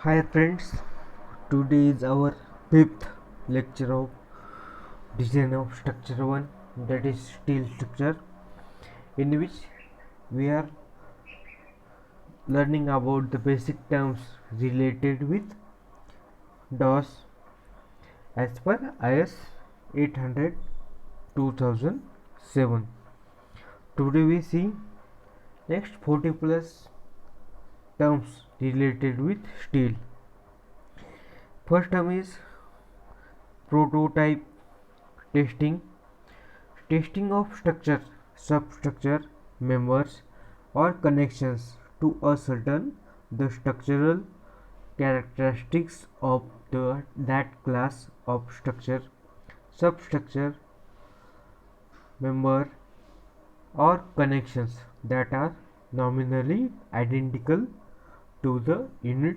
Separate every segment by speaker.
Speaker 1: Hi friends, today is our fifth lecture of design of structure 1, that is steel structure, in which we are learning about the basic terms related with DOS as per IS 800 2007. Today we see next 40 plus terms related with steel. First term is prototype testing. Testing of structure, substructure, members or connections to ascertain the structural characteristics of that class of structure, substructure, member or connections that are nominally identical to the unit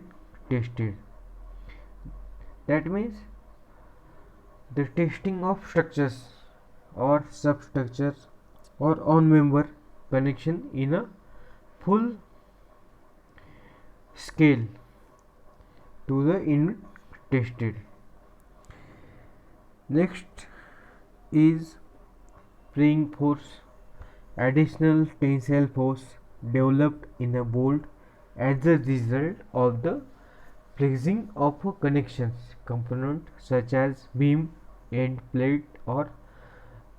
Speaker 1: tested. That means the testing of structures or substructures or on member connection in a full scale to the unit tested. Next is preying force, additional tensile force developed in a bolt as a result of the flexing of a connections component such as beam, end plate or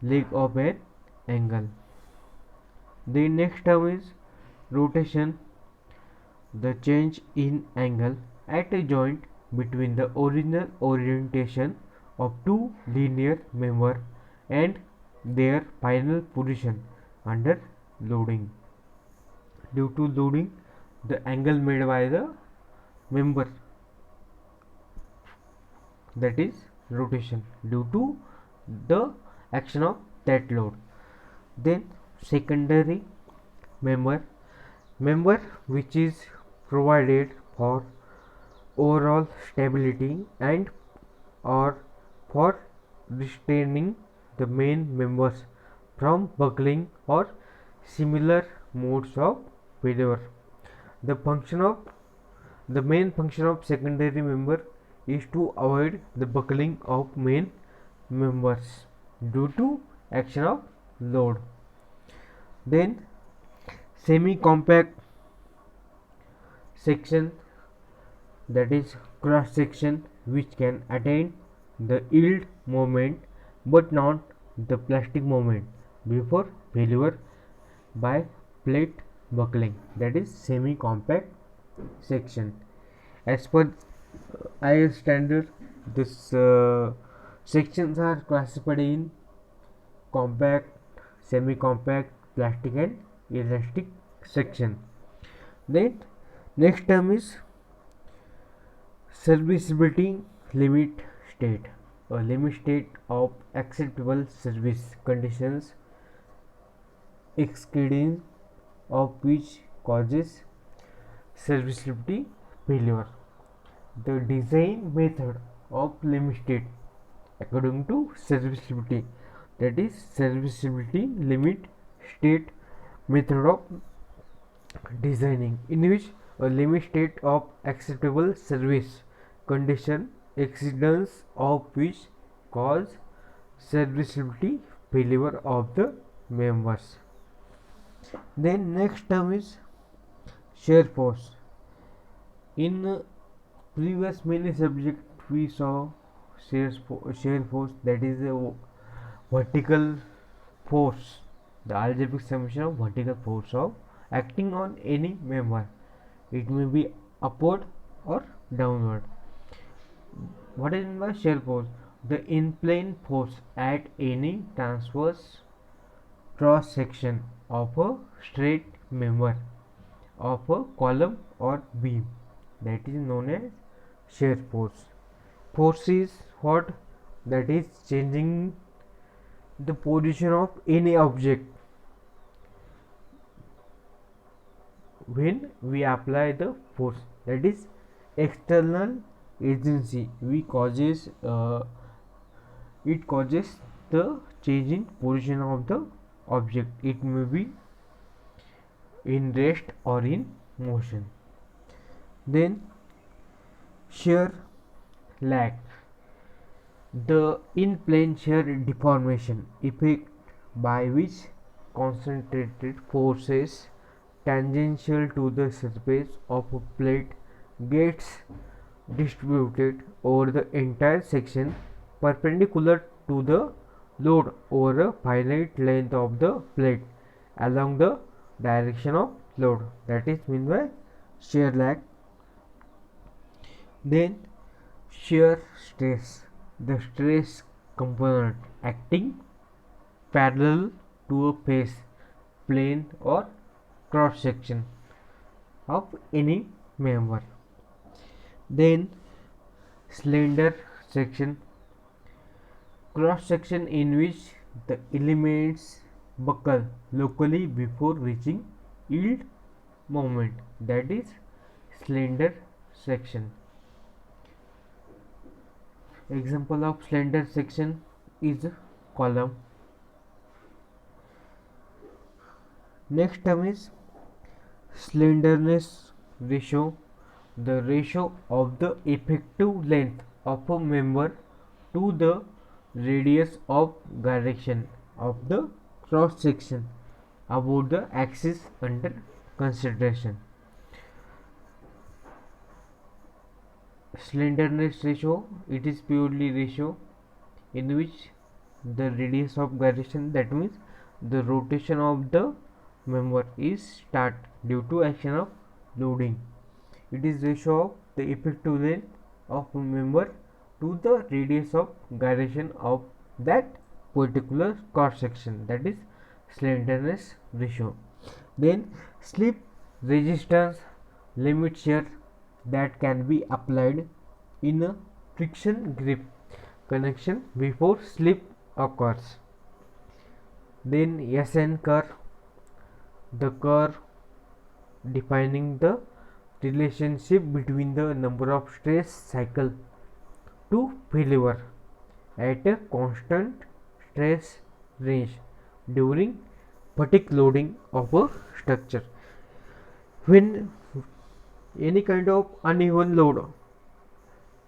Speaker 1: leg of an angle. The next term is rotation, the change in angle at a joint between the original orientation of two linear members and their final position under loading. Due to loading, the angle made by the member, that is rotation, due to the action of that load. Then secondary member which is provided for overall stability and or for restraining the main members from buckling or similar modes of failure. The main function of secondary member is to avoid the buckling of main members due to action of load. Then semi compact section, that is cross section, which can attain the yield moment but not the plastic moment before failure by plate buckling, that is semi compact section. As per IS standard, this sections are classified in compact, semi compact, plastic and elastic section. Then next term is serviceability limit state, a limit state of acceptable service conditions exceeding of which causes serviceability failure. The design method of limit state according to serviceability, that is serviceability limit state method of designing, in which a limit state of acceptable service condition exceedance of which cause serviceability failure of the members. Then next term is shear force. In previous many subject we saw shear force, that is a vertical force, the algebraic summation of vertical force of acting on any member. It may be upward or downward. What is meant by shear force? The in-plane force at any transverse cross section of a straight member of a column or beam, that is known as shear force. Force is what? That is changing the position of any object when we apply the force, that is external agency. It causes the change in position of the object. It may be in rest or in motion. Then Shear lag, the in-plane shear deformation effect by which concentrated forces tangential to the surface of a plate gets distributed over the entire section perpendicular to the load over a finite length of the plate along the direction of load, that is meant by shear lag. Then shear stress, the stress component acting parallel to a face, plane or cross section of any member. Then slender section, cross section in which the elements buckle locally before reaching yield moment, that is slender section. Example of slender section is column. Next term is slenderness ratio, the ratio of the effective length of a member to the radius of gyration of the cross section about the axis under consideration. Slenderness ratio, it is purely ratio in which the radius of gyration, that means the rotation of the member, is start due to action of loading. It is ratio of the effective length of a member to the radius of gyration of that particular cross section, that is slenderness ratio. Then slip resistance limit shear that can be applied in a friction grip connection before slip occurs. Then SN curve, the curve defining the relationship between the number of stress cycle to failure at a constant stress range during fatigue loading of a structure. When any kind of uneven load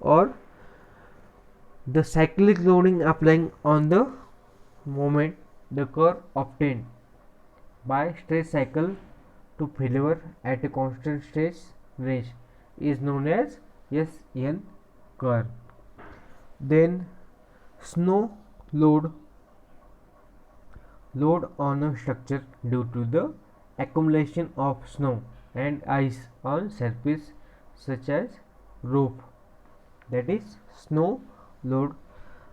Speaker 1: or the cyclic loading applying on the moment, the curve obtained by stress cycle to failure at a constant stress range is known as SN curve. Then snow load on a structure due to the accumulation of snow and ice on surface such as roof, that is snow load.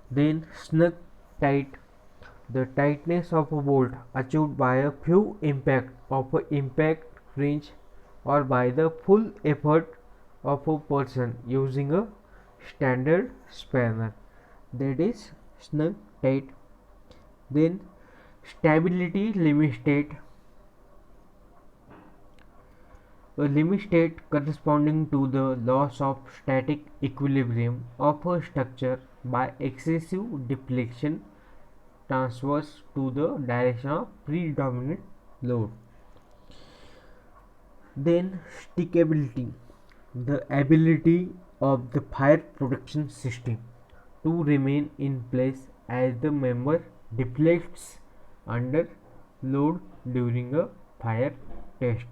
Speaker 1: Then snug tight, the tightness of a bolt achieved by a few impact of a impact range or by the full effort of a person using a standard spanner, that is snug tight. Then stability limit state, a limit state corresponding to the loss of static equilibrium of a structure by excessive deflection transverse to the direction of predominant load. Then stickability, the ability of the fire protection system to remain in place as the member deflects under load during a fire test.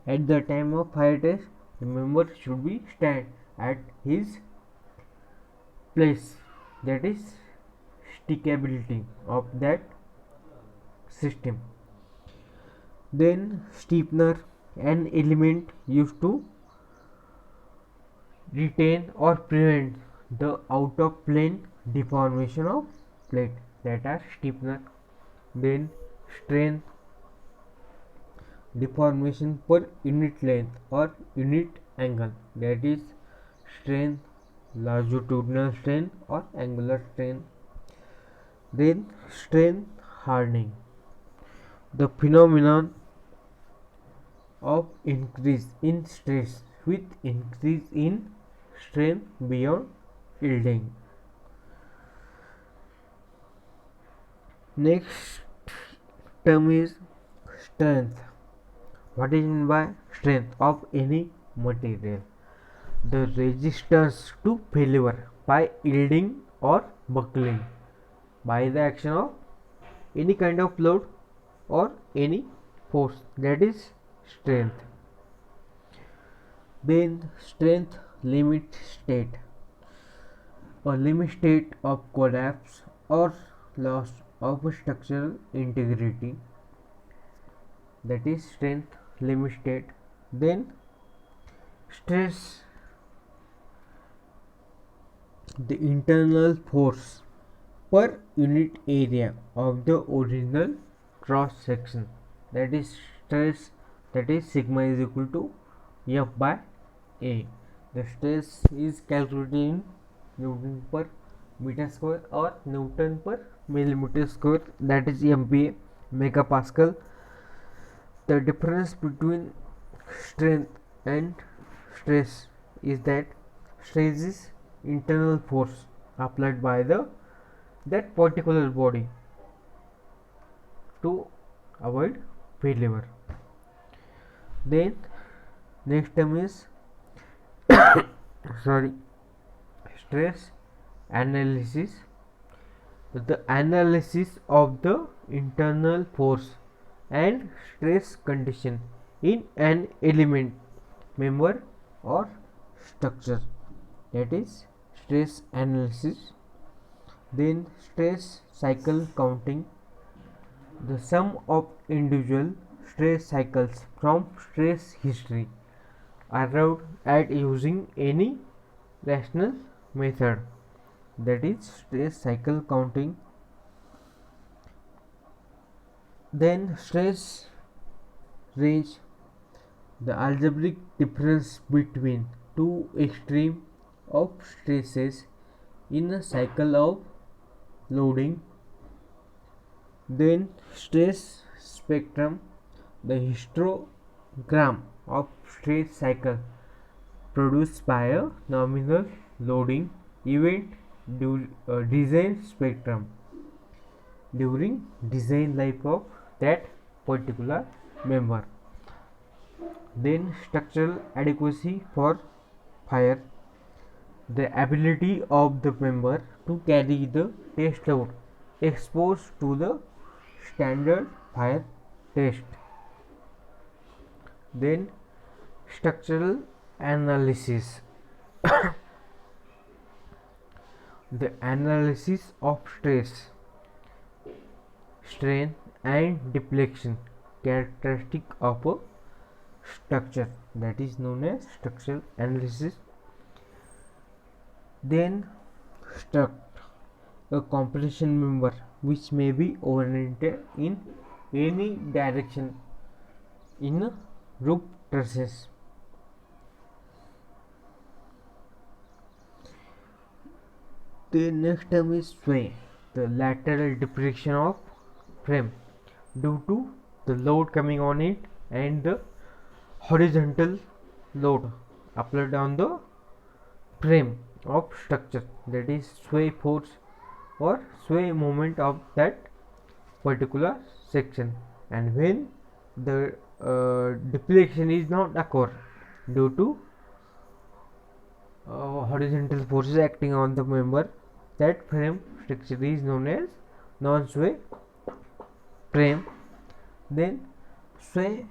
Speaker 1: At the time of fire test, the member should be stand at his place, that is stickability of that system. Then steepener, an element used to retain or prevent the out of plane deformation of plate, that are steepener. Then strength, deformation per unit length or unit angle, that is strength, longitudinal strain or angular strain. Then strength hardening, the phenomenon of increase in stress with increase in strain beyond yielding. Next term is strength. What is meant by strength of any material? the resistance to failure by yielding or buckling by the action of any kind of load or any force, that is strength. Then strength limit state, a limit state of collapse or loss of structural integrity, that is strength limit state. Then stress, the internal force per unit area of the original cross section, that is stress, that is sigma is equal to F by A. The stress is calculated in Newton per meter square or Newton per millimeter square, that is MPa, megapascal. The difference between strength and stress is that stress is internal force applied by that particular body to avoid failure. Then next term is stress analysis. The analysis of the internal force and stress condition in an element, member or structure, that is stress analysis. Then stress cycle counting, the sum of individual stress cycles from stress history arrived at using any rational method, that is stress cycle counting. Then stress range, the algebraic difference between two extremes of stresses in a cycle of loading. Then stress spectrum, the histogram of stress cycle produced by a nominal loading event design spectrum during design life of that particular member. Then structural adequacy for fire, the ability of the member to carry the test load exposed to the standard fire test. Then structural analysis, the analysis of stress, strain and deflection characteristic of a structure, that is known as structural analysis. Then struct, a compression member which may be oriented in any direction in a roof trusses. The next term is sway, the lateral depression of frame due to the load coming on it and the horizontal load applied on the frame of structure, that is sway force or sway moment of that particular section. And when the deflection is not occur due to horizontal forces acting on the member, that frame structure is known as non-sway frame. Then sway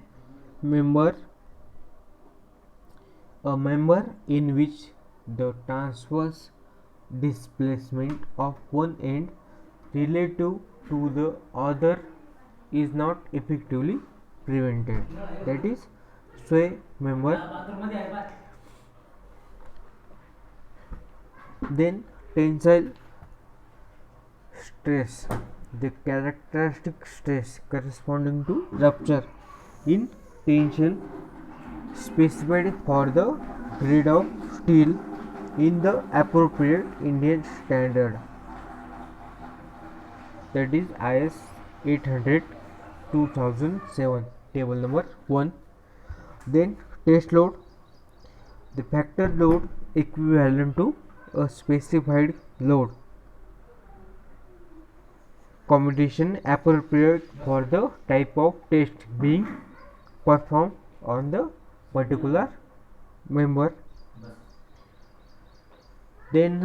Speaker 1: member, a member in which the transverse displacement of one end relative to the other is not effectively prevented, that is sway member. Then tensile stress, the characteristic stress corresponding to rupture in tension specified for the grade of steel in the appropriate Indian standard, that is IS 800 2007, table number 1. Then test load, the factor load equivalent to a specified load combination appropriate for the type of test being performed on the particular member. Then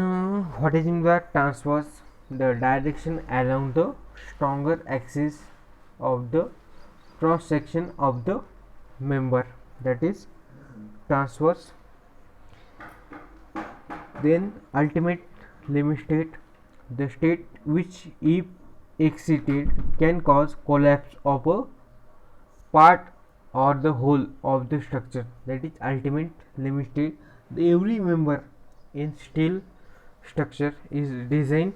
Speaker 1: what is in the transverse? The direction along the stronger axis of the cross section of the member, that is transverse. Then ultimate limit state, the state which if exceeded can cause collapse of a part or the whole of the structure, that is ultimate limit state. Every member in steel structure is designed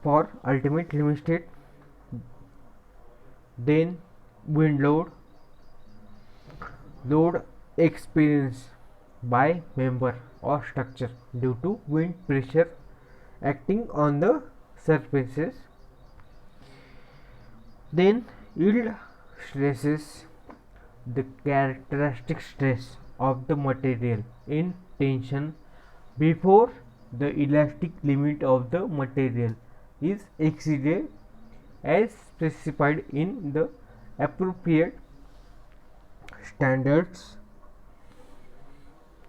Speaker 1: for ultimate limit state. Then wind load experienced by member or structure due to wind pressure acting on the surfaces. Then yield stresses, the characteristic stress of the material in tension before the elastic limit of the material is exceeded as specified in the appropriate standards.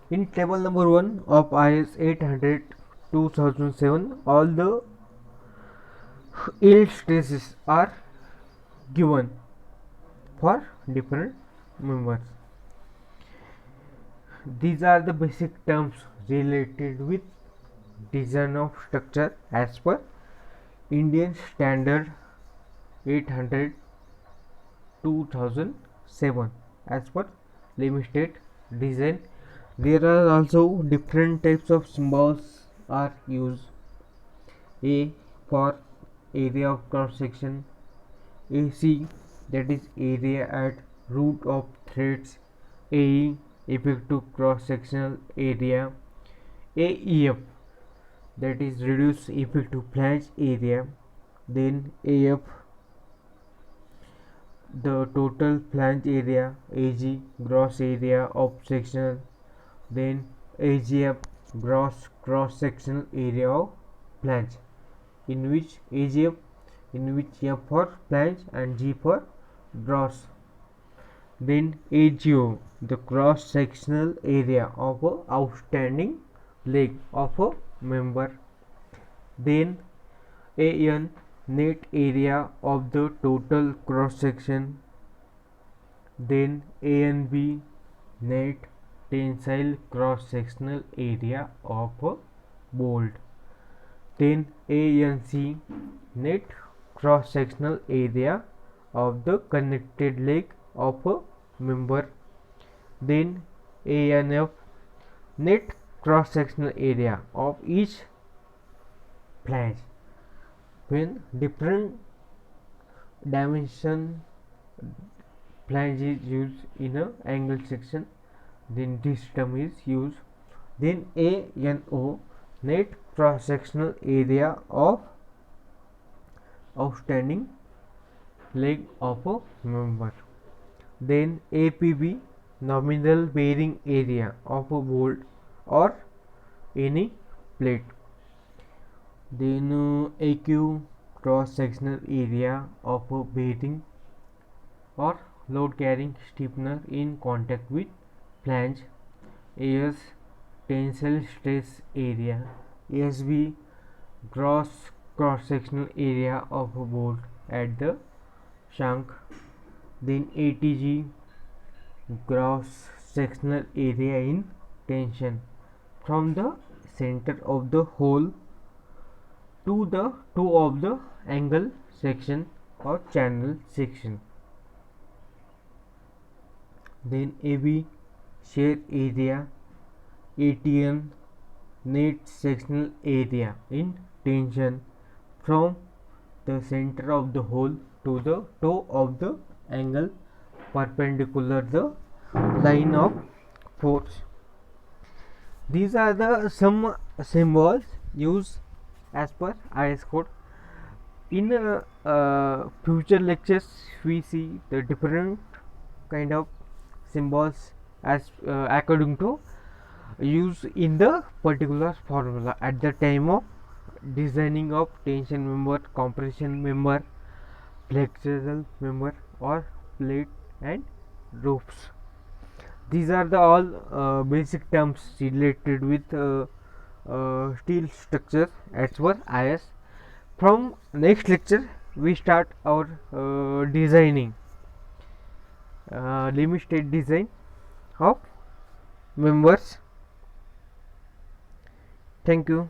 Speaker 1: In table number 1 of IS 800 2007, all the yield stresses are given for different members. These are the basic terms related with design of structure as per Indian Standard 800 2007 as per limit state design. There are also different types of symbols are used. A for area of cross section, AC that is area at root of threads, AE effective cross sectional area, AEF that is reduced effective flange area, then AF the total flange area, AG gross area of sectional, then AGF gross cross sectional area of flange, in which AGF in which F for flange and G for gross. Then AGO the cross sectional area of a outstanding leg of a member. Then AN net area of the total cross section. Then ANB net tensile cross sectional area of a bolt. Then ANC net cross sectional area of the connected leg of a member. Then ANF net cross sectional area of each flange. When different dimension flange is used in a angle section, then this term is used. Then ANO net cross sectional area of outstanding leg of a member. Then APB nominal bearing area of a bolt or any plate. Then AQ cross sectional area of a bearing or load carrying stiffener in contact with flange. AS tensile stress area, ASB gross cross sectional area of a bolt at the shank. Then ATG gross sectional area in tension from the center of the hole to the toe of the angle section or channel section. Then AB shear area, ATN net sectional area in tension from the center of the hole to the toe of the angle perpendicular the line of force. These are the some symbols used as per IS code. In future lectures we see the different kind of symbols as according to use in the particular formula at the time of designing of tension member, compression member, flexural member or plate and ropes. These are the all basic terms related with steel structure as per IS. From next lecture, we start our designing limit state design of members. Thank you.